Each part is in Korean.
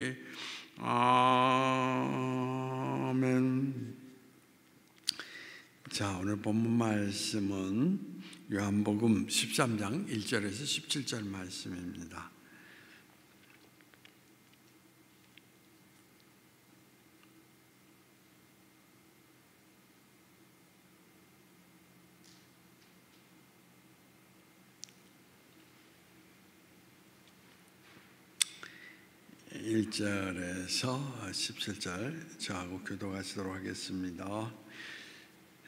아멘. 자, 오늘 본문 말씀은 요한복음 13장 1절에서 17절 말씀입니다. (1) 절에서 17절 저하고 교독하시도록 하겠습니다.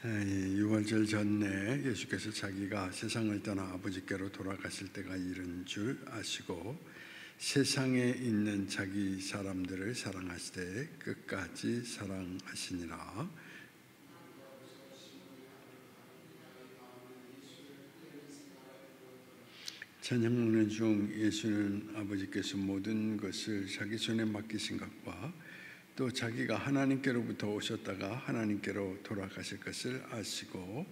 6월절 전에 예수께서 자기가 세상을 떠나 아버지께로 돌아가실 때가 이른 줄 아시고 세상에 있는 자기 사람들을 사랑하시되 끝까지 사랑하시니라. 저녁 먹는 중 예수는 아버지께서 모든 것을 자기 손에 맡기신 것과 또 자기가 하나님께로부터 오셨다가 하나님께로 돌아가실 것을 아시고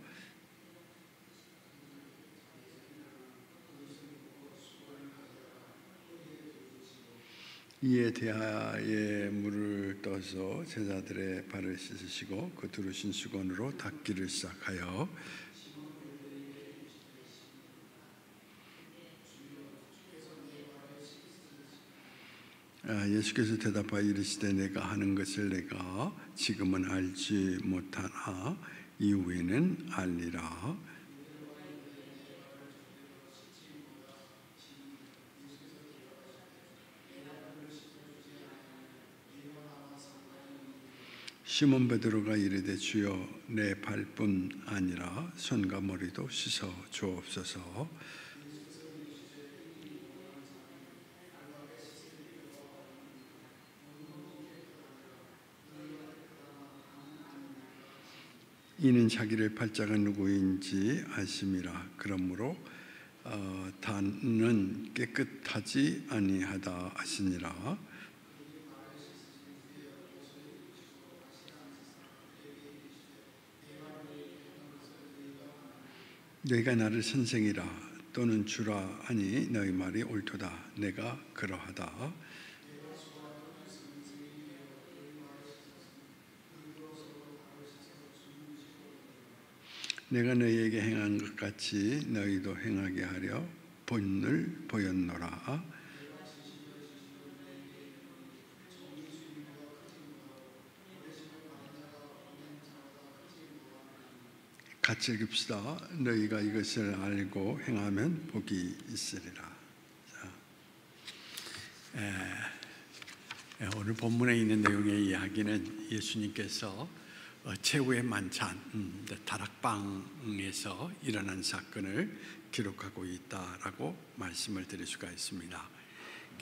이에 대하여 물을 떠서 제자들의 발을 씻으시고 그 두르신 수건으로 닦기를 시작하여 예수께서 대답하여 이르시되 내가 하는 것을 내가 지금은 알지 못하나 이후에는 알리라. 시몬 베드로가 이르되 주여 내 발뿐 아니라 손과 머리도 씻어 주옵소서. 이는 자기를 팔자가 누구인지 아심이라. 그러므로 단은 깨끗하지 아니하다 하시니라. 내가 나를 선생이라 또는 주라 하니 너희 말이 옳도다. 내가 그러하다. 내가 너희에게 행한 것 같이 너희도 행하게 하려 본을 보였노라. 같이 읽읍시다. 너희가 이것을 알고 행하면 복이 있으리라. 오늘 본문에 있는 내용의 이야기는 예수님께서 최후의 만찬, 다락방에서 일어난 사건을 기록하고 있다라고 말씀을 드릴 수가 있습니다.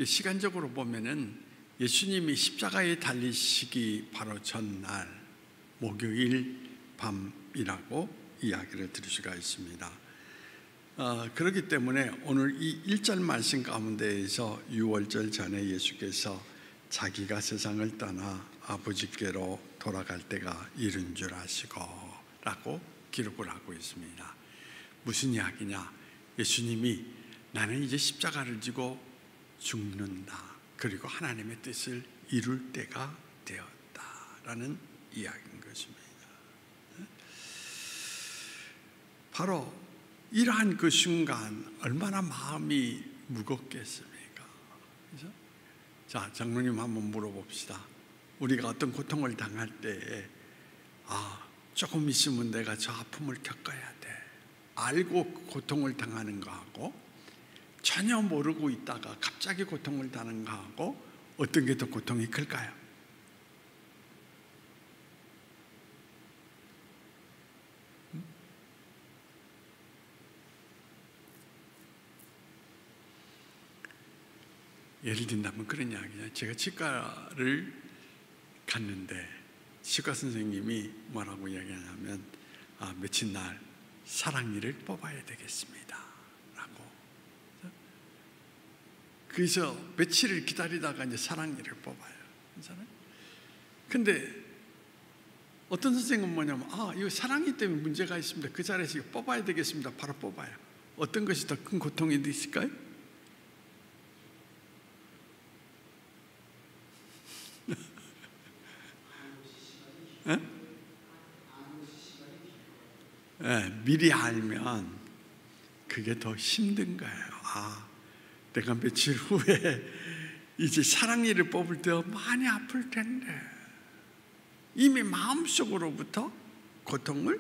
시간적으로 보면은 예수님이 십자가에 달리시기 바로 전날 목요일 밤이라고 이야기를 드릴 수가 있습니다. 그렇기 때문에 오늘 이 1절 말씀 가운데에서 6월절 전에 예수께서 자기가 세상을 떠나 아버지께로 돌아갈 때가 이른 줄 아시고 라고 기록을 하고 있습니다. 무슨 이야기냐? 예수님이 나는 이제 십자가를 지고 죽는다, 그리고 하나님의 뜻을 이룰 때가 되었다라는 이야기인 것입니다. 바로 이러한 그 순간 얼마나 마음이 무겁겠습니까? 그렇죠? 자, 장로님 한번 물어봅시다. 우리가 어떤 고통을 당할 때에 조금 있으면 내가 저 아픔을 겪어야 돼 알고 고통을 당하는 거하고 전혀 모르고 있다가 갑자기 고통을 당하는 거하고 어떤 게 더 고통이 클까요? 예를 든다면 그런 이야기죠. 제가 치과를 갔는데 치과 선생님이 뭐라고 이야기하냐면 며칠 날 사랑니를 뽑아야 되겠습니다 라고. 그래서 며칠을 기다리다가 이제 사랑니를 뽑아요. 괜찮아요? 근데 어떤 선생님은 뭐냐면 이거 사랑니 때문에 문제가 있습니다. 그 자리에서 이거 뽑아야 되겠습니다. 바로 뽑아요. 어떤 것이 더 큰 고통이 있을까요? 미리 알면 그게 더 힘든 거예요. 내가 며칠 후에 이제 사랑니를 뽑을 때 많이 아플 텐데 이미 마음속으로부터 고통을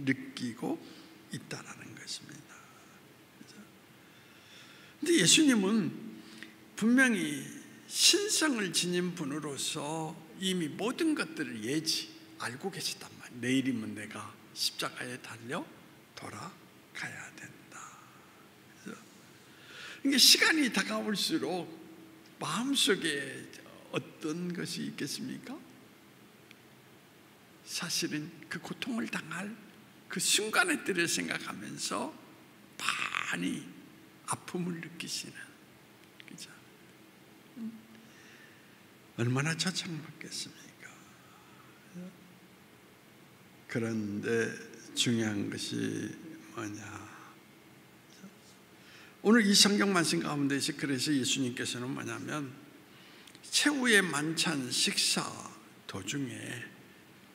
느끼고 있다라는 것입니다. 그런데 예수님은 분명히 신성을 지닌 분으로서 이미 모든 것들을 예지 알고 계셨단 말이에요. 내일이면 내가 십자가에 달려 돌아가야 된다. 그러니까 시간이 다가올수록 마음속에 어떤 것이 있겠습니까? 사실은 그 고통을 당할 그 순간의 때를 생각하면서 많이 아픔을 느끼시는, 그죠? 얼마나 저창받겠습니까? 그런데 중요한 것이 뭐냐? 오늘 이 성경 말씀 가운데서 그래서 예수님께서는 뭐냐면 최후의 만찬 식사 도중에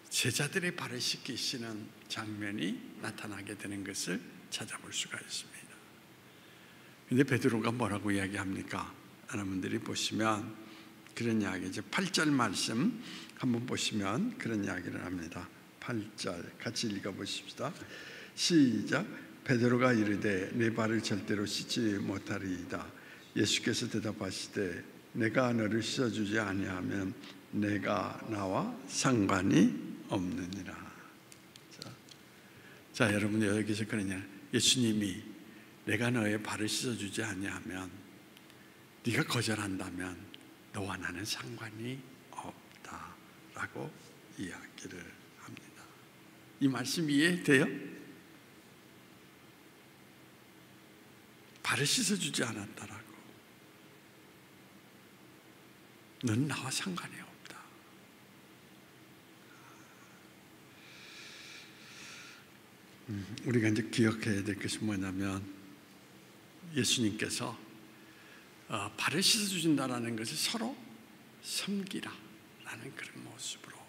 제자들의 발을 씻기시는 장면이 나타나게 되는 것을 찾아볼 수가 있습니다. 근데 베드로가 뭐라고 이야기합니까? 여러분들이 보시면 그런 이야기죠. 8절 말씀 한번 보시면 그런 이야기를 합니다. 8절 같이 읽어보십시다. 시작. 베드로가 이르되 내 발을 절대로 씻지 못하리이다. 예수께서 대답하시되 내가 너를 씻어주지 아니하면 내가 나와 상관이 없느니라. 자, 여러분 여기서 그러냐? 예수님이 내가 너의 발을 씻어주지 아니하면, 네가 거절한다면 너와 나는 상관이 없다라고 이야기를 합니다. 이 말씀 이해돼요? 발을 씻어주지 않았다라고. 넌 나와 상관이 없다. 우리가 이제 기억해야 될 것이 뭐냐면 예수님께서 발을 씻어주신다라는 것을 서로 섬기라라는 그런 모습으로.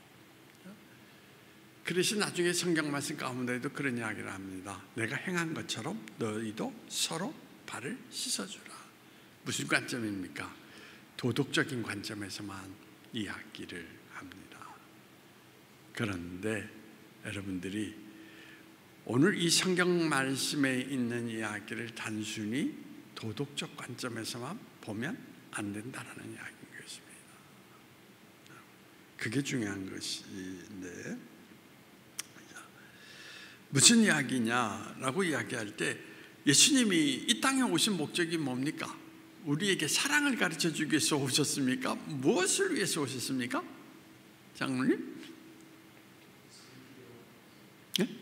그래서 나중에 성경 말씀 가운데도 그런 이야기를 합니다. 내가 행한 것처럼 너희도 서로 발을 씻어주라. 무슨 관점입니까? 도덕적인 관점에서만 이야기를 합니다. 그런데 여러분들이 오늘 이 성경 말씀에 있는 이야기를 단순히 도덕적 관점에서만 보면 안 된다라는 이야기인 것입니다. 그게 중요한 것인데, 무슨 이야기냐라고 이야기할 때 예수님이 이 땅에 오신 목적이 뭡니까? 우리에게 사랑을 가르쳐 주기 위해서 오셨습니까? 무엇을 위해서 오셨습니까? 장로님? 네?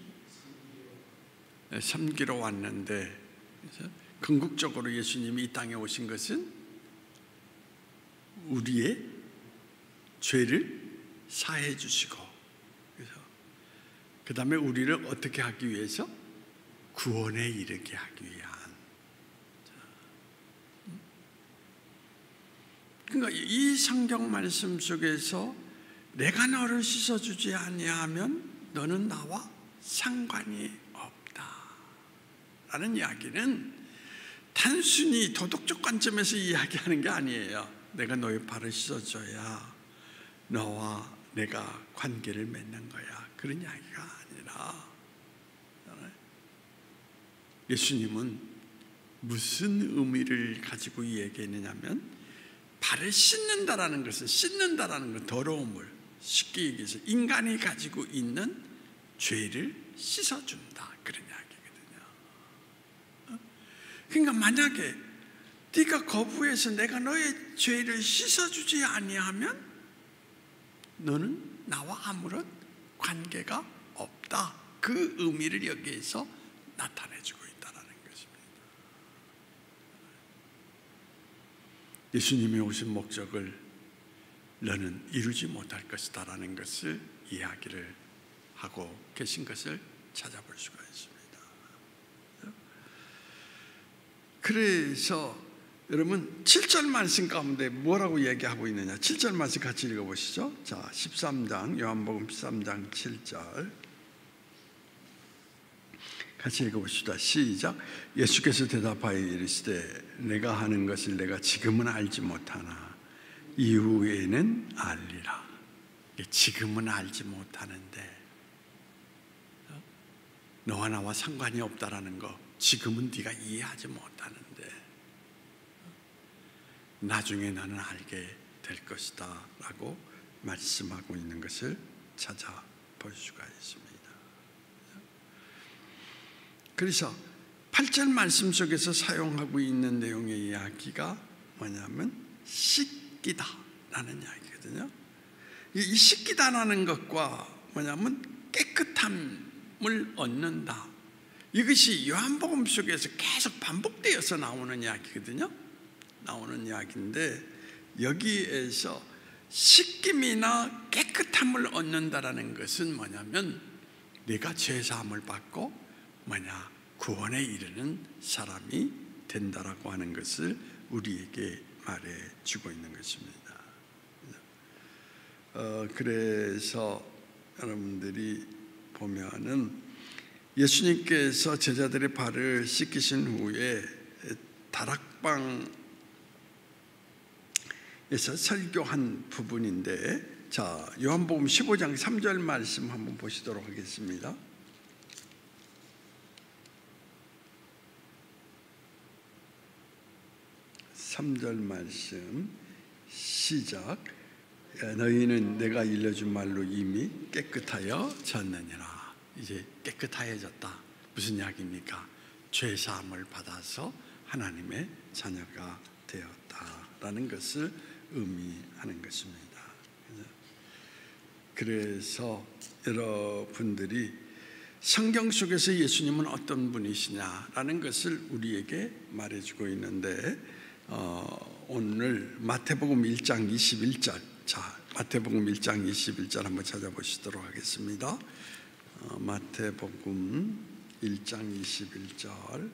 섬기러 왔는데, 궁극적으로 예수님이 이 땅에 오신 것은 우리의 죄를 사해 주시고, 그 다음에 우리를 어떻게 하기 위해서? 구원에 이르게 하기 위한. 그러니까 이 성경 말씀 속에서 내가 너를 씻어주지 아니하면 너는 나와 상관이 없다 라는 이야기는 단순히 도덕적 관점에서 이야기하는 게 아니에요. 내가 너의 발을 씻어줘야 너와 내가 관계를 맺는 거야, 그런 이야기가 아니라, 예수님은 무슨 의미를 가지고 얘기했느냐면 발을 씻는다라는 것은, 씻는다라는 건 더러움을, 쉽게 얘기해서 인간이 가지고 있는 죄를 씻어준다, 그런 이야기거든요. 그러니까 만약에 네가 거부해서 내가 너의 죄를 씻어주지 아니하면 너는 나와 아무런 관계가 없다, 그 의미를 여기에서 나타내주고 있다는 것입니다. 예수님이 오신 목적을 너는 이루지 못할 것이다 라는 것을 이야기를 하고 계신 것을 찾아볼 수가 있습니다. 그래서 여러분 7절 말씀 가운데 뭐라고 얘기하고 있느냐, 7절 말씀 같이 읽어보시죠. 자, 13장 요한복음 13장 7절 같이 읽어봅시다. 시작. 예수께서 대답하여 이르시되 내가 하는 것을 내가 지금은 알지 못하나 이후에는 알리라. 지금은 알지 못하는데 너와 나와 상관이 없다라는 거, 지금은 네가 이해하지 못하는데 나중에 나는 알게 될 것이다 라고 말씀하고 있는 것을 찾아볼 수가 있습니다. 그래서 8절 말씀 속에서 사용하고 있는 내용의 이야기가 뭐냐면 씻기다 라는 이야기거든요. 이 씻기다라는 것과 뭐냐면 깨끗함을 얻는다, 이것이 요한복음 속에서 계속 반복되어서 나오는 이야기거든요. 나오는 이야기인데 여기에서 씻김이나 깨끗함을 얻는다라는 것은 뭐냐면 내가 죄사함을 받고 구원에 이르는 사람이 된다라고 하는 것을 우리에게 말해주고 있는 것입니다. 그래서 여러분들이 보면은 예수님께서 제자들의 발을 씻기신 후에 다락방에서 설교한 부분인데, 자, 요한복음 15장 3절 말씀 한번 보시도록 하겠습니다. 3절 말씀 시작. 너희는 내가 일러준 말로 이미 깨끗하여졌느니라. 이제 깨끗하여졌다. 무슨 이야기입니까? 죄사함을 받아서 하나님의 자녀가 되었다라는 것을 의미하는 것입니다. 그래서 여러분들이 성경 속에서 예수님은 어떤 분이시냐라는 것을 우리에게 말해주고 있는데, 오늘 마태복음 1장 21절, 자, 마태복음 1장 21절 한번 찾아보시도록 하겠습니다. 마태복음 1장 21절.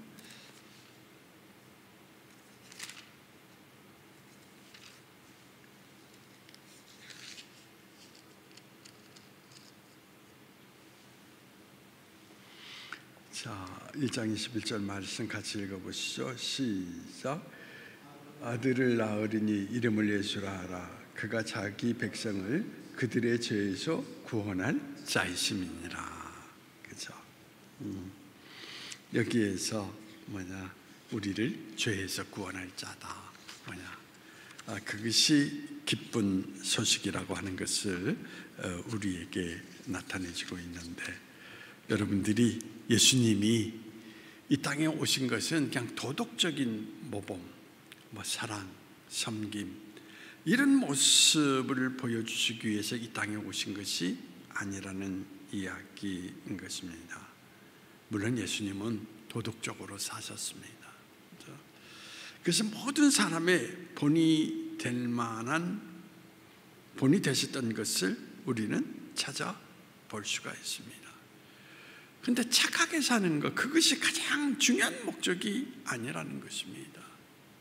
자, 1장 21절 말씀 같이 읽어보시죠. 시작. 아들을 낳으리니 이름을 예수라 하라. 그가 자기 백성을 그들의 죄에서 구원할 자이심이니라. 그죠? 여기에서 우리를 죄에서 구원할 자다. 그것이 기쁜 소식이라고 하는 것을 우리에게 나타내주고 있는데, 여러분들이 예수님이 이 땅에 오신 것은 그냥 도덕적인 모범, 사랑, 섬김, 이런 모습을 보여주시기 위해서 이 땅에 오신 것이 아니라는 이야기인 것입니다. 물론 예수님은 도덕적으로 사셨습니다. 그래서 모든 사람의 본이 될 만한 본이 되셨던 것을 우리는 찾아볼 수가 있습니다. 그런데 착하게 사는 것, 그것이 가장 중요한 목적이 아니라는 것입니다.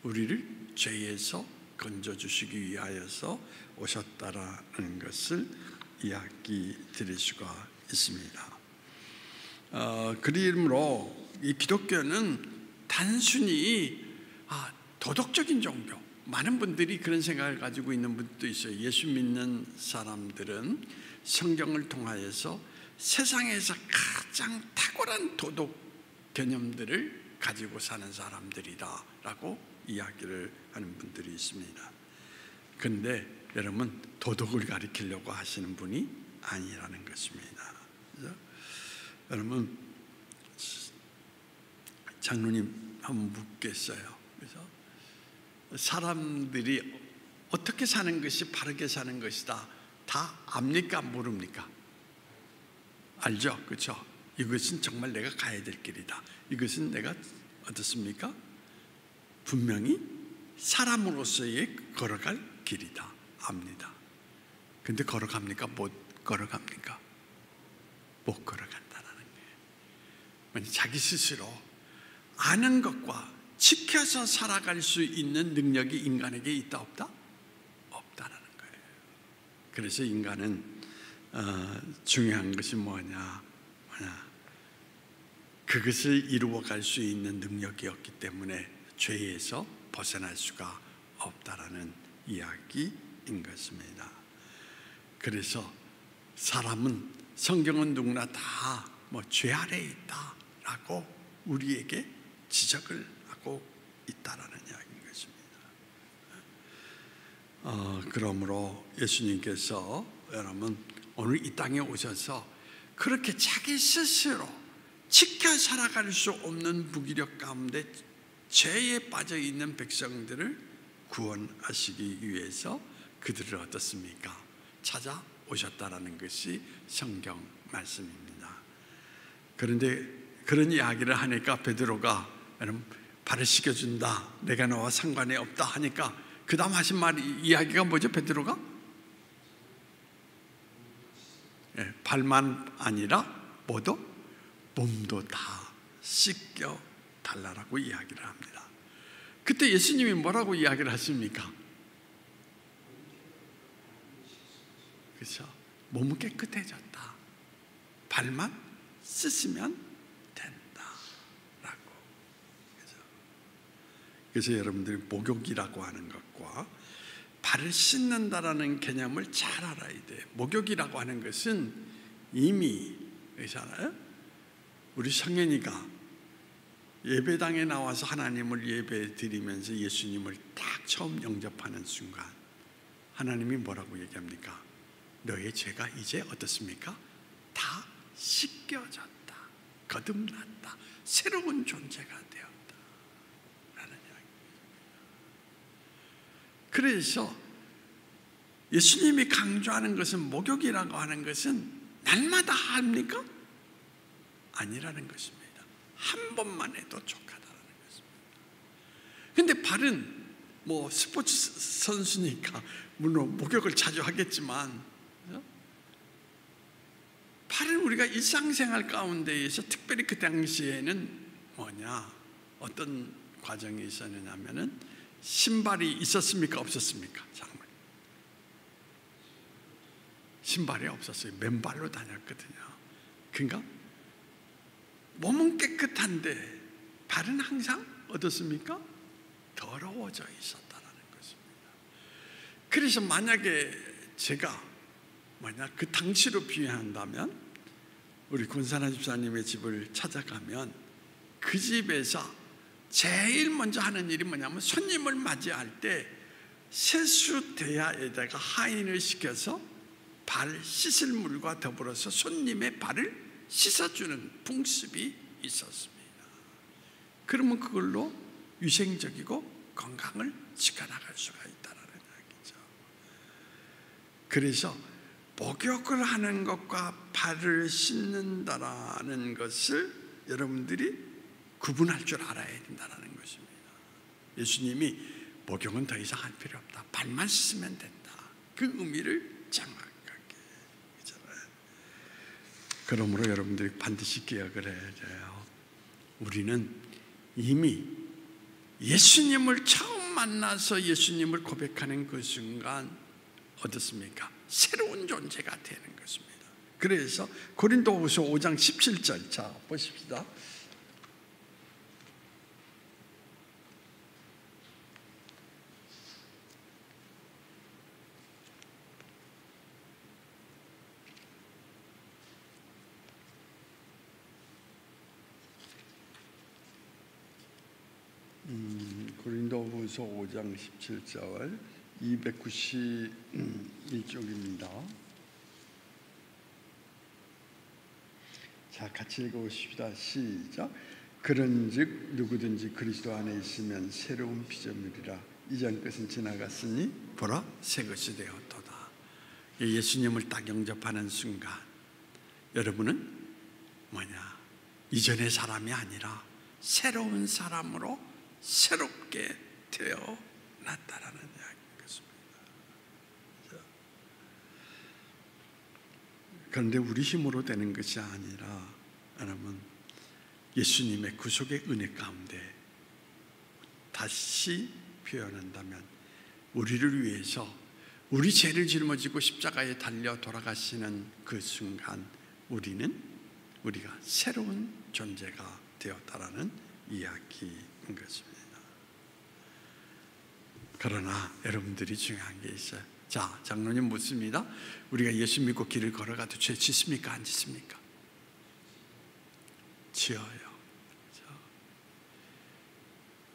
우리를 죄에서 건져주시기 위하여서 오셨다라는 것을 이야기 드릴 수가 있습니다. 그러므로 이 기독교는 단순히 도덕적인 종교, 많은 분들이 그런 생각을 가지고 있는 분도 있어요. 예수 믿는 사람들은 성경을 통하여서 세상에서 가장 탁월한 도덕 개념들을 가지고 사는 사람들이다 라고 이야기를 하는 분들이 있습니다. 그런데 여러분, 도덕을 가리키려고 하시는 분이 아니라는 것입니다. 그래서 여러분, 장로님 한번 묻겠어요. 그래서 사람들이 어떻게 사는 것이 바르게 사는 것이다, 다 압니까 모릅니까? 알죠? 그렇죠? 이것은 정말 내가 가야 될 길이다, 이것은 내가 어떻습니까? 분명히 사람으로서의 걸어갈 길이다, 압니다. 근데 걸어갑니까? 못 걸어갑니까? 못 걸어간다는 거예요. 자기 스스로 아는 것과 지켜서 살아갈 수 있는 능력이 인간에게 있다 없다? 없다라는 거예요. 그래서 인간은 중요한 것이 뭐냐? 그것을 이루어갈 수 있는 능력이 없기 때문에 죄에서 벗어날 수가 없다라는 이야기인 것입니다. 그래서 사람은, 성경은 누구나 다 죄 아래에 있다라고 우리에게 지적을 하고 있다라는 이야기인 것입니다. 그러므로 예수님께서 여러분 오늘 이 땅에 오셔서 그렇게 자기 스스로 지켜 살아갈 수 없는 무기력 가운데 죄에 빠져 있는 백성들을 구원하시기 위해서 그들을 어떻습니까? 찾아오셨다라는 것이 성경 말씀입니다. 그런데 그런 이야기를 하니까 베드로가 여러분 발을 씻겨준다, 내가 너와 상관이 없다 하니까 그 다음 하신 말 이야기가 뭐죠? 베드로가 발만 아니라 뭐도? 몸도 다 씻겨 달라라고 이야기를 합니다. 그때 예수님이 뭐라고 이야기를 하십니까? 그렇죠? 몸은 깨끗해졌다, 발만 씻으면 된다라고. 그래서 여러분들이 목욕이라고 하는 것과 발을 씻는다라는 개념을 잘 알아야 돼요. 목욕이라고 하는 것은 이미 그렇잖아요. 우리 성현이가 예배당에 나와서 하나님을 예배 드리면서 예수님을 딱 처음 영접하는 순간 하나님이 뭐라고 얘기합니까? 너의 죄가 이제 어떻습니까? 다 씻겨졌다, 거듭났다, 새로운 존재가 되었다 라는 이야기입니다. 그래서 예수님이 강조하는 것은, 목욕이라고 하는 것은 날마다 합니까? 아니라는 것입니다. 한 번만 해도 족하다라는 것입니다. 그런데 발은 스포츠 선수니까 물론 목욕을 자주 하겠지만 발은 우리가 일상생활 가운데에서 특별히 그 당시에는 어떤 과정이 있었느냐 하면은 신발이 있었습니까? 없었습니까? 신발이 없었어요. 맨발로 다녔거든요. 그러니까 몸은 깨끗한데 발은 항상 어떻습니까? 더러워져 있었다는 것입니다. 그래서 만약에 제가 그 당시로 비유한다면 우리 권사나 집사님의 집을 찾아가면 그 집에서 제일 먼저 하는 일이 뭐냐면 손님을 맞이할 때 세수대야에다가 하인을 시켜서 발 씻을 물과 더불어서 손님의 발을 씻어주는 풍습이 있었습니다. 그러면 그걸로 위생적이고 건강을 지켜나갈 수가 있다는 이야기죠. 그래서 목욕을 하는 것과 발을 씻는다라는 것을 여러분들이 구분할 줄 알아야 된다는 것입니다. 예수님이 목욕은 더 이상 할 필요 없다, 발만 씻으면 된다, 그 의미를 정확하게 했잖아요. 그러므로 여러분들이 반드시 기억을 해야 돼요. 우리는 이미 예수님을 처음 만나서 예수님을 고백하는 그 순간 어떻습니까? 새로운 존재가 되는 것입니다. 그래서 고린도후서 5장 17절 자 보십시다. 고린도후서 5장 17절 291쪽입니다. 자, 같이 읽어보십시다. 시작. 그런즉 누구든지 그리스도 안에 있으면 새로운 피조물이라, 이전 것은 지나갔으니 보라 새 것이 되었도다. 예수님을 딱 영접하는 순간 여러분은 이전의 사람이 아니라 새로운 사람으로 새롭게 되어났다라는 이야기인 것입니다. 그런데 우리 힘으로 되는 것이 아니라 여러분 예수님의 구속의 은혜 가운데 다시 표현한다면 우리를 위해서 우리 죄를 짊어지고 십자가에 달려 돌아가시는 그 순간 우리가 새로운 존재가 되었다라는 이야기인 것입니다. 그러나 여러분들이 중요한 게 있어요. 자, 장로님 묻습니다. 우리가 예수 믿고 길을 걸어가도 죄 짓습니까? 안 짓습니까? 지어요.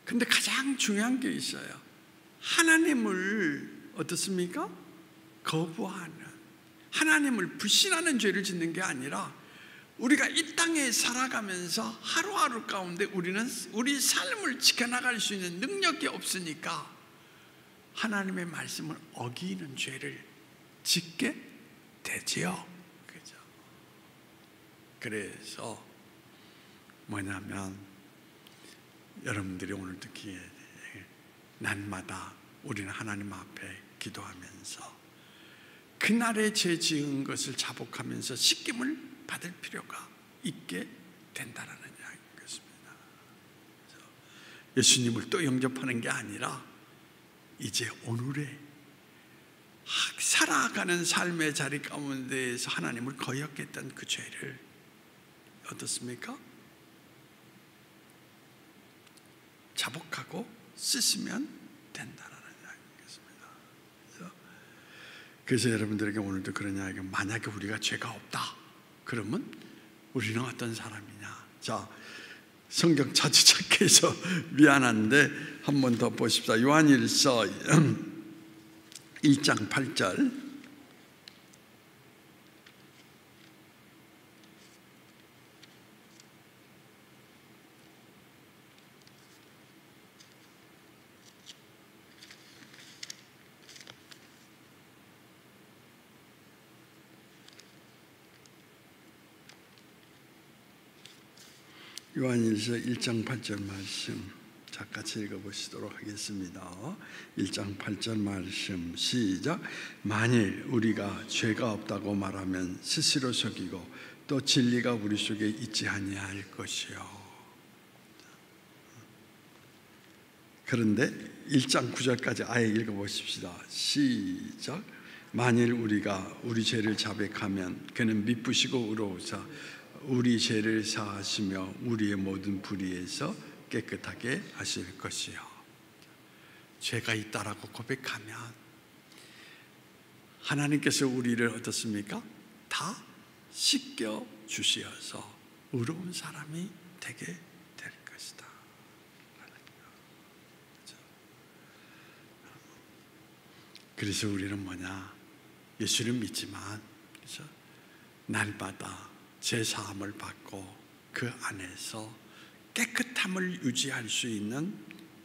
근데 가장 중요한 게 있어요. 하나님을 어떻습니까? 거부하는, 하나님을 불신하는 죄를 짓는 게 아니라 우리가 이 땅에 살아가면서 하루하루 가운데 우리는 우리 삶을 지켜나갈 수 있는 능력이 없으니까 하나님의 말씀을 어기는 죄를 짓게 되지요. 그죠? 그래서 뭐냐면 여러분들이 오늘 듣기에 날마다 우리는 하나님 앞에 기도하면서 그날의 죄 지은 것을 자복하면서 씻김을 받을 필요가 있게 된다는 이야기입니다. 예수님을 또 영접하는 게 아니라 이제 오늘의 살아가는 삶의 자리 가운데에서 하나님을 거역했던 그 죄를 어떻습니까? 자복하고 씻으면 된다는 이야기입니다. 그래서 여러분들에게 오늘도 그런 이야기, 만약에 우리가 죄가 없다 그러면 우리는 어떤 사람이냐? 자, 성경 자주 찾게 해서 미안한데 한 번 더 보십시다. 요한일서 1장 8절. 요한일서 1장 8절 말씀 같이 읽어보시도록 하겠습니다. 1장 8절 말씀 시작. 만일 우리가 죄가 없다고 말하면 스스로 속이고 또 진리가 우리 속에 있지 아니할 것이요. 그런데 1장 9절까지 아예 읽어보십시다. 시작. 만일 우리가 우리 죄를 자백하면 그는 미쁘시고 의로우사 우리 죄를 사하시며 우리의 모든 불의에서 깨끗하게 하실 것이요. 죄가 있다라고 고백하면 하나님께서 우리를 어떻습니까? 다 씻겨 주시어서 의로운 사람이 되게 될 것이다. 그래서 우리는 뭐냐? 예수를 믿지만 그래서 날마다 제 사함을 받고 그 안에서 깨끗함을 유지할 수 있는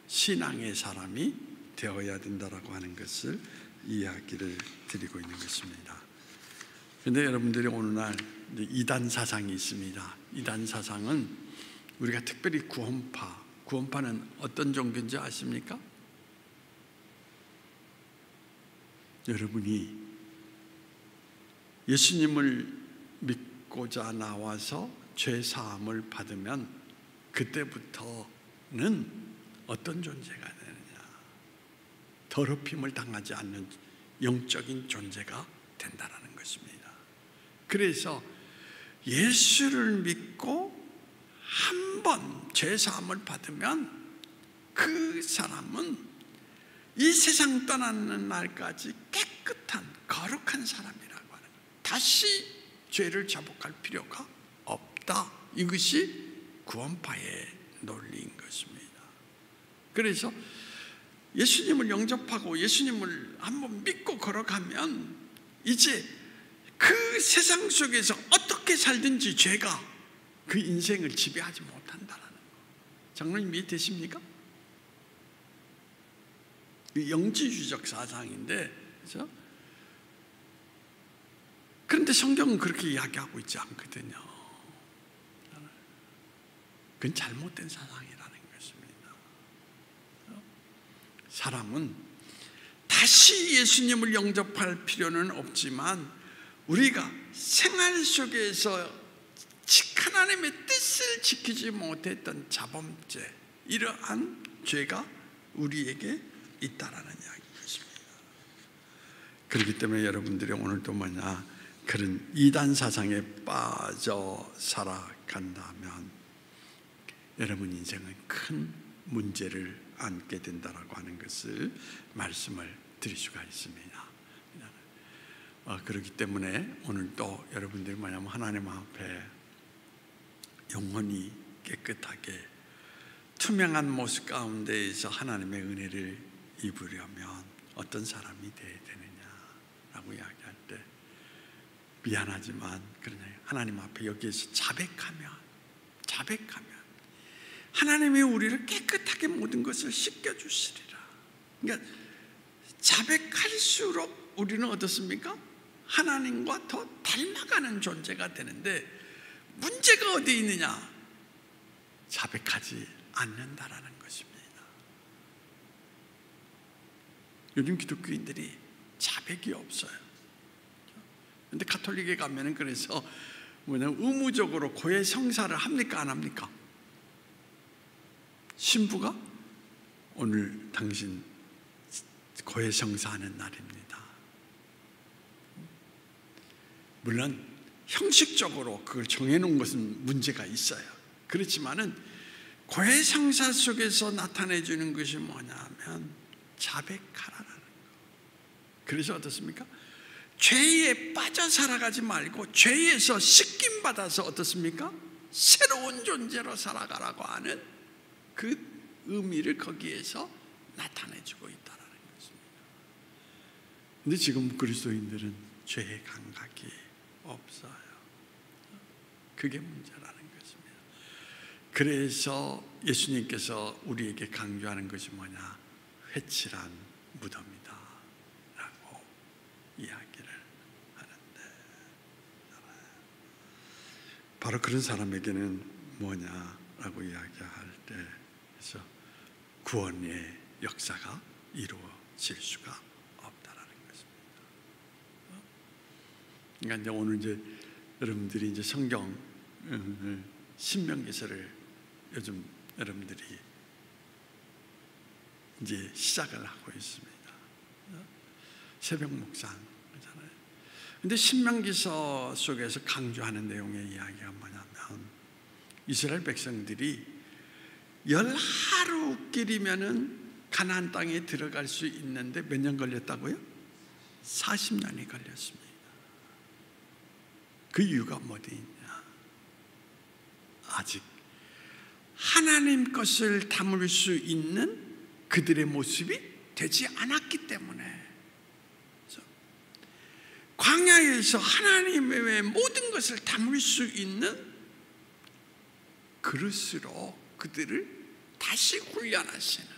신앙의 사람이 되어야 된다라고 하는 것을 이야기를 드리고 있는 것입니다. 그런데 여러분들이 오늘날 이단 사상이 있습니다. 이단 사상은 우리가 특별히 구원파는 어떤 종교인지 아십니까? 여러분이 예수님을 믿고자 나와서 죄 사함을 받으면 그때부터는 어떤 존재가 되느냐? 더럽힘을 당하지 않는 영적인 존재가 된다는 것입니다. 그래서 예수를 믿고 한 번 죄 사함을 받으면 그 사람은 이 세상 떠나는 날까지 깨끗한 거룩한 사람이라고 하는 거예요. 다시 죄를 자복할 필요가 없다. 이것이 구원파의 논리인 것입니다. 그래서 예수님을 영접하고 예수님을 한번 믿고 걸어가면 이제 그 세상 속에서 어떻게 살든지 죄가 그 인생을 지배하지 못한다는 거. 장로님 이해되십니까? 영지주의적 사상인데, 그렇죠? 그런데 성경은 그렇게 이야기하고 있지 않거든요. 그건 잘못된 사상이라는 것입니다. 사람은 다시 예수님을 영접할 필요는 없지만 우리가 생활 속에서 하나님의 뜻을 지키지 못했던 자범죄, 이러한 죄가 우리에게 있다라는 이야기입니다. 그렇기 때문에 여러분들이 오늘도 그런 이단 사상에 빠져 살아간다면 여러분 인생은 큰 문제를 안게 된다라고 하는 것을 말씀을 드릴 수가 있습니다. 그렇기 때문에 오늘도 여러분들이 하나님 앞에 영원히 깨끗하게 투명한 모습 가운데에서 하나님의 은혜를 입으려면 어떤 사람이 되어야 되느냐라고 이야기할 때 미안하지만 그러냐, 하나님 앞에 여기에서 자백하면 하나님이 우리를 깨끗하게 모든 것을 씻겨주시리라. 그러니까 자백할수록 우리는 어떻습니까? 하나님과 더 닮아가는 존재가 되는데 문제가 어디 있느냐? 자백하지 않는다라는 것입니다. 요즘 기독교인들이 자백이 없어요. 그런데 가톨릭에 가면은 그래서 의무적으로 고해 성사를 합니까 안 합니까? 신부가 오늘 당신 고해 성사하는 날입니다. 물론 형식적으로 그걸 정해놓은 것은 문제가 있어요. 그렇지만은 고해 성사 속에서 나타내주는 것이 뭐냐면 자백하라는 거. 그래서 어떻습니까? 죄에 빠져 살아가지 말고 죄에서 씻김 받아서 어떻습니까? 새로운 존재로 살아가라고 하는 그 의미를 거기에서 나타내주고 있다는 것입니다. 그런데 지금 그리스도인들은 죄의 감각이 없어요. 그게 문제라는 것입니다. 그래서 예수님께서 우리에게 강조하는 것이 뭐냐? 회칠한 무덤이다 라고 이야기를 하는데, 바로 그런 사람에게는 뭐냐라고 이야기할 때 그래서 구원의 역사가 이루어질 수가 없다라는 것입니다. 그러니까 이제 오늘 이제 여러분들이 이제 성경 신명기서를 요즘 여러분들이 이제 시작을 하고 있습니다. 새벽 묵상이잖아요. 근데 신명기서 속에서 강조하는 내용의 이야기가 뭐냐면 이스라엘 백성들이 10하루길이면은 가나안 땅에 들어갈 수 있는데 몇 년 걸렸다고요? 40년이 걸렸습니다. 그 이유가 어디 있냐? 아직 하나님 것을 담을 수 있는 그들의 모습이 되지 않았기 때문에, 광야에서 하나님의 모든 것을 담을 수 있는 그릇으로 그들을 다시 훈련하시는,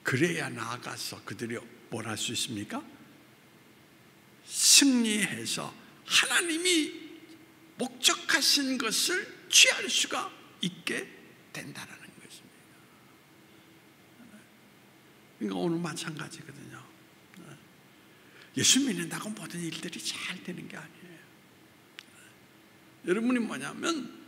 그래야 나아가서 그들이 뭘 할 수 있습니까? 승리해서 하나님이 목적하신 것을 취할 수가 있게 된다는 것입니다. 그러니까 오늘 마찬가지거든요. 예수 믿는다고 모든 일들이 잘 되는 게 아니에요. 여러분이 뭐냐면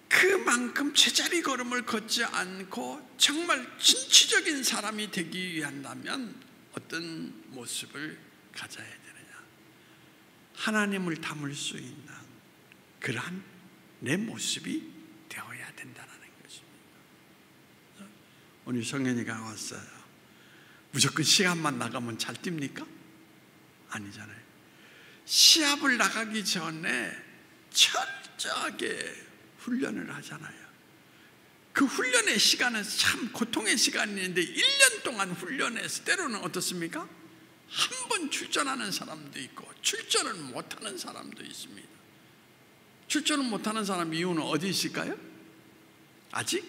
그만큼 제자리 걸음을 걷지 않고 정말 진취적인 사람이 되기 위한다면 어떤 모습을 가져야 되느냐? 하나님을 담을 수 있는 그러한 내 모습이 되어야 된다는 것입니다. 오늘 성현이가 왔어요. 무조건 시합만 나가면 잘 뜁니까? 아니잖아요. 시합을 나가기 전에 철저하게 훈련을 하잖아요. 그 훈련의 시간은 참 고통의 시간인데 1년 동안 훈련해서 때로는 어떻습니까? 한 번 출전하는 사람도 있고 출전을 못하는 사람도 있습니다. 출전을 못하는 사람 이유는 어디 있을까요? 아직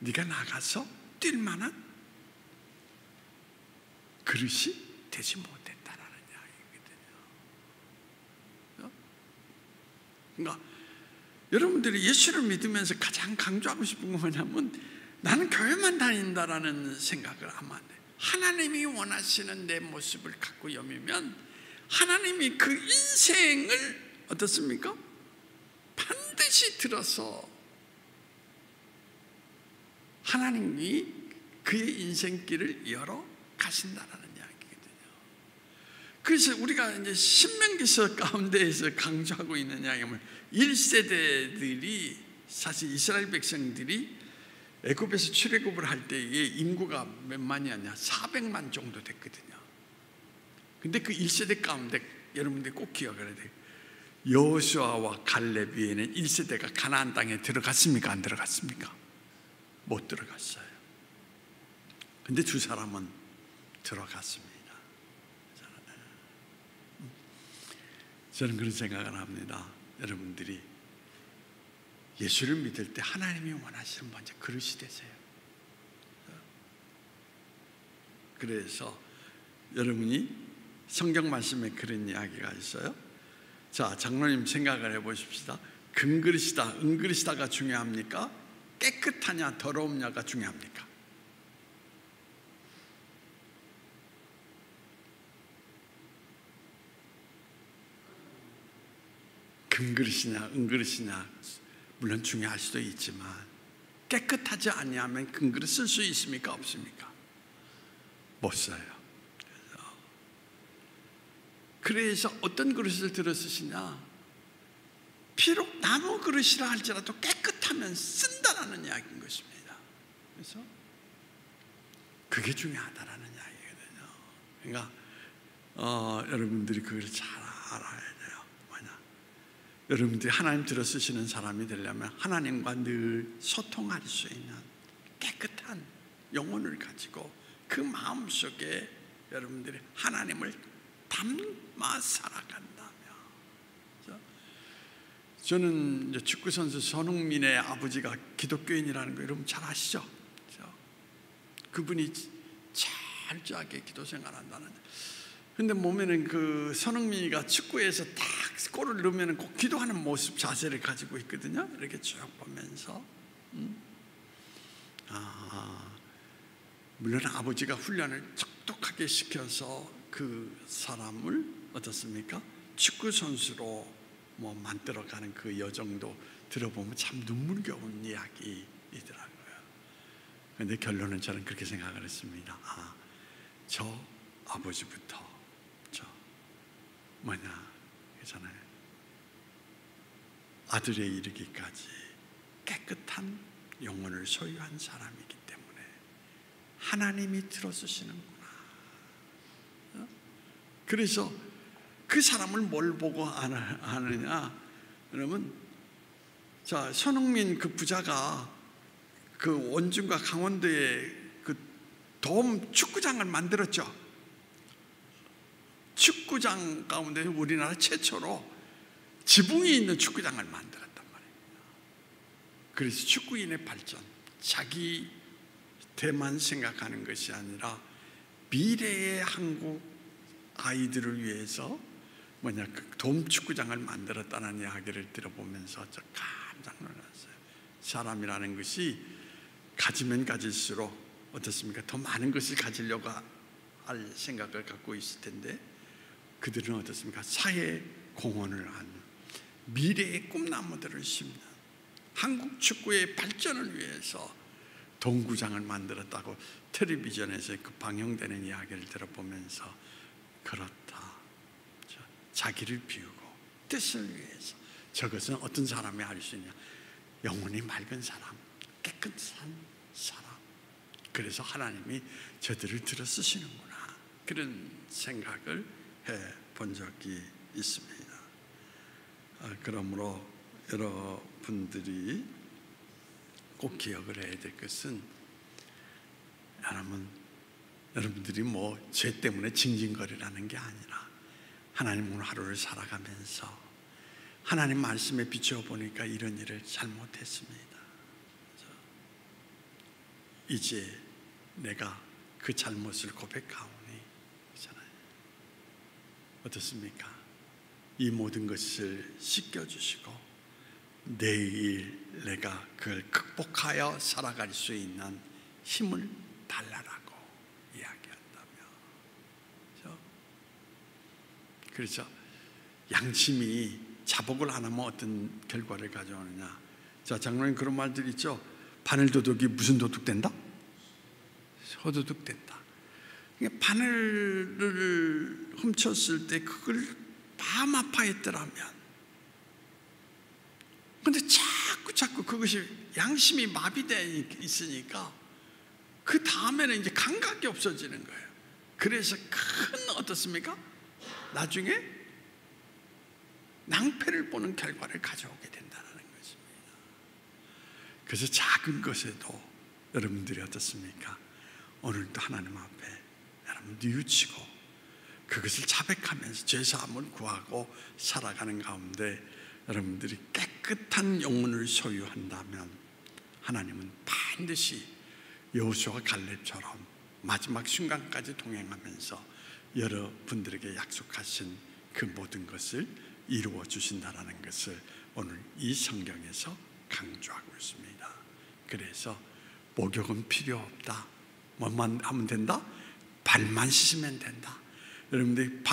네가 나가서 뛸 만한 그릇이 되지 못했다라는 이야기거든요. 그러니까 여러분들이 예수를 믿으면서 가장 강조하고 싶은 건 뭐냐면 나는 교회만 다닌다라는 생각을 하면 안 돼요. 하나님이 원하시는 내 모습을 갖고 여미면 하나님이 그 인생을 어떻습니까? 반드시 들어서 하나님이 그의 인생길을 열어 가신다라는 이야기거든요. 그래서 우리가 이제 신명기서 가운데에서 강조하고 있는 이야기는 1세대들이 사실 이스라엘 백성들이 애굽에서 출애굽을 할 때에 인구가 몇 만이었냐? 400만 정도 됐거든요. 근데 그 1세대 가운데 여러분들이 꼭 기억해야 돼요. 여호수아와 갈렙 위에는 1세대가 가나안 땅에 들어갔습니까? 안 들어갔습니까? 못 들어갔어요. 근데 두 사람은 들어갔습니다. 저는 그런 생각을 합니다. 여러분들이 예수를 믿을 때 하나님이 원하시는 먼저 그릇이 되세요. 그래서 여러분이 성경 말씀에 그런 이야기가 있어요. 자, 장로님 생각을 해보십시다. 금그릇이다, 은그릇이다가 중요합니까? 깨끗하냐, 더러움냐가 중요합니까? 금그릇이냐, 은그릇이냐 물론 중요할 수도 있지만 깨끗하지 않으면 금그릇 쓸 수 있습니까? 없습니까? 못 써요. 그래서 어떤 그릇을 들어 쓰시냐? 비록 나무 그릇이라 할지라도 깨끗하면 쓴다라는 이야기인 것입니다. 그래서 그게 중요하다라는 이야기거든요. 그러니까 여러분들이 그걸 잘 알아야 돼요. 뭐냐? 여러분들이 하나님 들어 쓰시는 사람이 되려면 하나님과 늘 소통할 수 있는 깨끗한 영혼을 가지고 그 마음속에 여러분들이 하나님을 담아 살아간다며. 저는 이제 축구 선수 손흥민의 아버지가 기독교인이라는 거 여러분 잘 아시죠? 그분이 철저하게 기도 생활한다는. 근데 보면은 그 손흥민이가 축구에서 딱 골을 넣으면 꼭 기도하는 모습 자세를 가지고 있거든요. 이렇게 쭉 보면서. 물론 아버지가 훈련을 척독하게 시켜서 그 사람을 어떻습니까? 축구 선수로 뭐 만들어가는 그 여정도 들어보면 참 눈물겨운 이야기이더라고요. 그런데 결론은 저는 그렇게 생각을 했습니다. 저 아버지부터 그잖아요. 아들에 이르기까지 깨끗한 영혼을 소유한 사람이기 때문에 하나님이 들어주시는구나. 그래서 그 사람을 뭘 보고 아느냐? 여러분, 자, 손흥민 그 부자가 그 원주과 강원도에 그 돔 축구장을 만들었죠. 축구장 가운데 우리나라 최초로 지붕이 있는 축구장을 만들었단 말이에요. 그래서 축구인의 발전, 자기 대만 생각하는 것이 아니라 미래의 한국 아이들을 위해서 그 돔 축구장을 만들었다는 이야기를 들어보면서 저 깜짝 놀랐어요. 사람이라는 것이 가지면 가질수록 어떻습니까? 더 많은 것을 가지려고 할 생각을 갖고 있을 텐데 그들은 어떻습니까? 사회 공헌을 한 미래의 꿈나무들을 심는 한국 축구의 발전을 위해서 동구장을 만들었다고 텔레비전에서 그 방영되는 이야기를 들어보면서 그렇다. 자기를 비우고 뜻을 위해서. 저것은 어떤 사람이 할 수 있냐? 영혼이 맑은 사람, 깨끗한 사람. 그래서 하나님이 저들을 들어 쓰시는구나. 그런 생각을 해본 적이 있습니다. 그러므로 여러분들이 꼭 기억을 해야 될 것은 여러분들이 뭐 죄 때문에 징징거리라는 게 아니라 하나님 오늘 하루를 살아가면서 하나님 말씀에 비춰보니까 이런 일을 잘못했습니다. 이제 내가 그 잘못을 고백하오니, 그렇잖아요. 어떻습니까? 이 모든 것을 씻겨주시고 내일 내가 그걸 극복하여 살아갈 수 있는 힘을 달라라고 이야기한다며. 그렇죠? 양심이 자복을 안 하면 어떤 결과를 가져오느냐? 자, 장로님 그런 말들 있죠. 바늘 도둑이 무슨 도둑 된다? 소도둑 된다. 바늘을 훔쳤을 때 그걸 마파했더라면, 근데 자꾸 그것이 양심이 마비되어 있으니까 그 다음에는 이제 감각이 없어지는 거예요. 그래서 큰 어떻습니까? 나중에 낭패를 보는 결과를 가져오게 된다는 것입니다. 그래서 작은 것에도 여러분들이 어떻습니까? 오늘도 하나님 앞에 여러분 뉘우치고 그것을 자백하면서 죄사함을 구하고 살아가는 가운데 여러분들이 깨끗한 영혼을 소유한다면 하나님은 반드시 여호수아와 갈렙처럼 마지막 순간까지 동행하면서 여러분들에게 약속하신 그 모든 것을 이루어 주신다는 것을 오늘 이 성경에서 강조하고 있습니다. 그래서 목욕은 필요 없다. 뭐만 하면 된다? 발만 씻으면 된다. 여러분들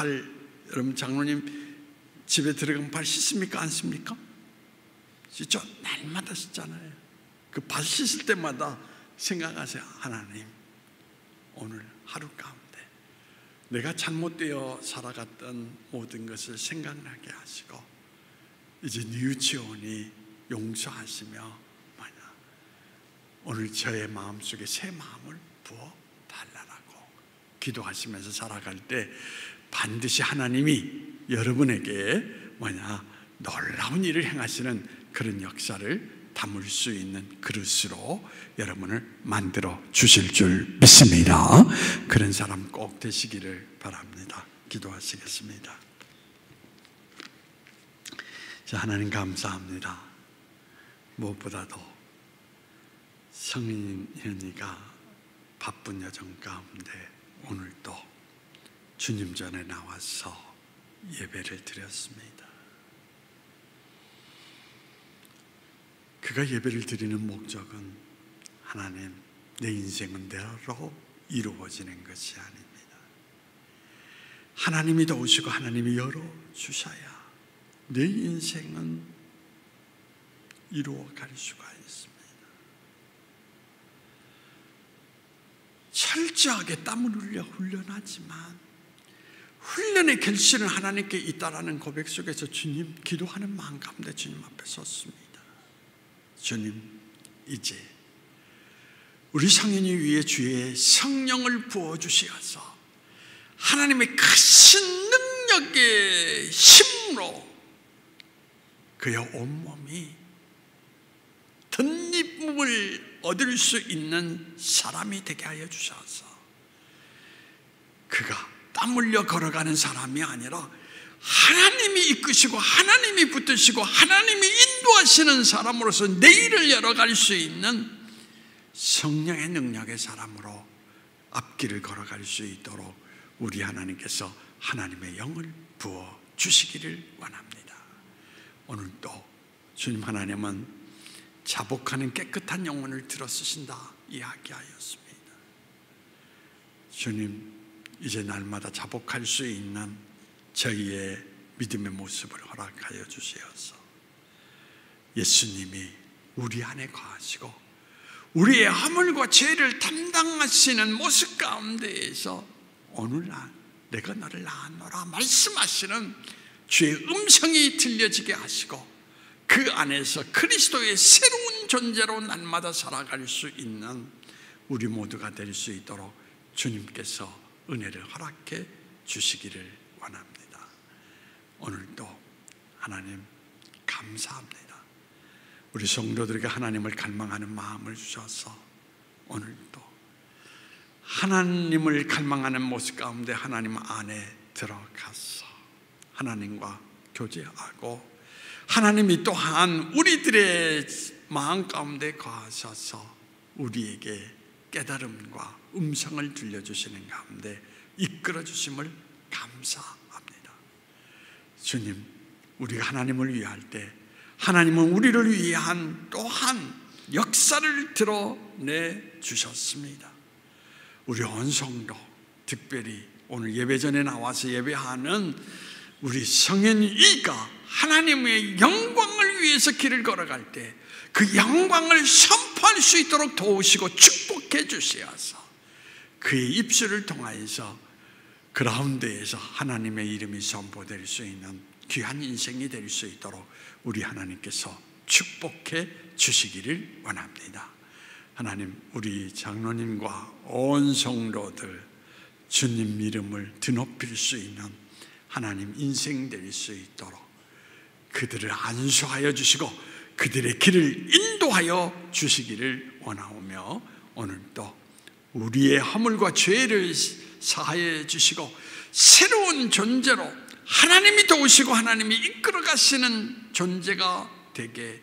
여러분 장로님 집에 들어가면 발 씻습니까? 안 씻습니까? 씻죠? 날마다 씻잖아요. 그 발 씻을 때마다 생각하세요. 하나님, 오늘 하루 가운데 내가 잘못되어 살아갔던 모든 것을 생각나게 하시고 이제 뉘우치오니 용서하시며 오늘 저의 마음속에 새 마음을 부어 달라고 기도하시면서 살아갈 때 반드시 하나님이 여러분에게 놀라운 일을 행하시는 그런 역사를 담을 수 있는 그릇으로 여러분을 만들어 주실 줄 믿습니다. 그런 사람 꼭 되시기를 바랍니다. 기도하시겠습니다. 자, 하나님 감사합니다. 무엇보다도 성인 현이가 바쁜 여정 가운데 오늘도 주님 전에 나와서 예배를 드렸습니다. 그가 예배를 드리는 목적은 하나님, 내 인생은 내로 이루어지는 것이 아닙니다. 하나님이 도우시고 하나님이 열어주셔야 내 인생은 이루어갈 수가 있습니다. 철저하게 땀을 흘려 훈련하지만 훈련의 결실은 하나님께 있다라는 고백 속에서 주님 기도하는 마음 가운데 주님 앞에 섰습니다. 주님, 이제 우리 성인이 위에 주의 성령을 부어주시어서 하나님의 크신 능력의 힘으로 그의 온몸이 덧입음을 얻을 수 있는 사람이 되게 하여 주셔서 그가 땀 흘려 걸어가는 사람이 아니라 하나님이 이끄시고 하나님이 붙드시고 하나님이 인도하시는 사람으로서 내일을 열어갈 수 있는 성령의 능력의 사람으로 앞길을 걸어갈 수 있도록 우리 하나님께서 하나님의 영을 부어 주시기를 원합니다. 오늘도 주님 하나님은 자복하는 깨끗한 영혼을 들어 쓰신다 이야기하였습니다. 주님, 이제 날마다 자복할 수 있는 저희의 믿음의 모습을 허락하여 주시어서 예수님이 우리 안에 거하시고 우리의 허물과 죄를 담당하시는 모습 가운데에서 오늘날 내가 너를 낳았노라 말씀하시는 주의 음성이 들려지게 하시고 그 안에서 그리스도의 새로운 존재로 날마다 살아갈 수 있는 우리 모두가 될 수 있도록 주님께서 은혜를 허락해 주시기를 원합니다. 오늘도 하나님 감사합니다. 우리 성도들에게 하나님을 갈망하는 마음을 주셔서 오늘도 하나님을 갈망하는 모습 가운데 하나님 안에 들어가서 하나님과 교제하고 하나님이 또한 우리들의 마음 가운데 거하셔서 우리에게 깨달음과 음성을 들려주시는 가운데 이끌어 주심을 감사합니다. 주님, 우리가 하나님을 위할 때 하나님은 우리를 위한 또한 역사를 드러내 주셨습니다. 우리 온 성도, 특별히 오늘 예배 전에 나와서 예배하는 우리 성현이가 하나님의 영광을 위해서 길을 걸어갈 때 그 영광을 선포할 감당할 수 있도록 도우시고 축복해 주시어서 그의 입술을 통하여서 그라운드에서 하나님의 이름이 선포될 수 있는 귀한 인생이 될 수 있도록 우리 하나님께서 축복해 주시기를 원합니다. 하나님, 우리 장로님과 온 성도들 주님 이름을 드높일 수 있는 하나님 인생 될 수 있도록 그들을 안수하여 주시고 그들의 길을 인도하여 주시기를 원하오며, 오늘도 우리의 허물과 죄를 사하여 주시고 새로운 존재로 하나님이 도우시고 하나님이 이끌어 가시는 존재가 되게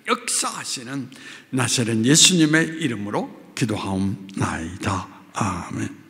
역사하시는 나사렛 예수님의 이름으로 기도하옵나이다. 아멘.